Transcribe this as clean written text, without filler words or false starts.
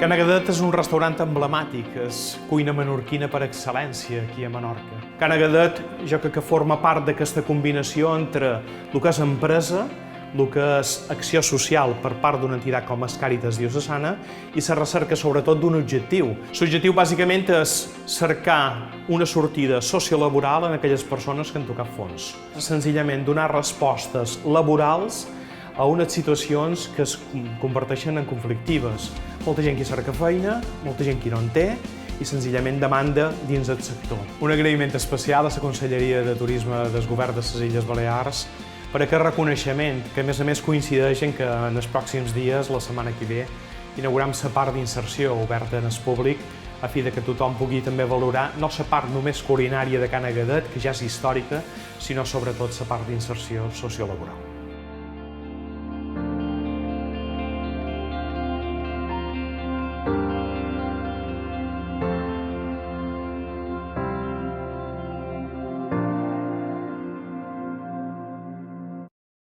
Ca Negadet és un restaurant emblemàtic, és cuina menorquina per excel·lència aquí a Menorca. Ca Negadet jo crec que forma part d'aquesta combinació entre el que és empresa, el que és acció social per part d'una entitat com és Càritas Diocesana i la recerca sobretot d'un objectiu. L'objectiu bàsicament és cercar una sortida sociolaboral en aquelles persones que han tocat fons. Senzillament donar respostes laborals a unes situacions que es converteixen en conflictives. Molta gent que cerca feina, molta gent que no en té i senzillament demanda dins del sector. Un agraïment especial a la Conselleria de Turisme del Govern de les Illes Balears per aquest reconeixement, que a més coincideix en que en els pròxims dies, la setmana que ve, inaugurem la part d'inserció oberta en el públic a fi de que tothom pugui també valorar no la part només culinària de Ca Negadet, que ja és històrica, sinó sobretot la part d'inserció sociolaboral.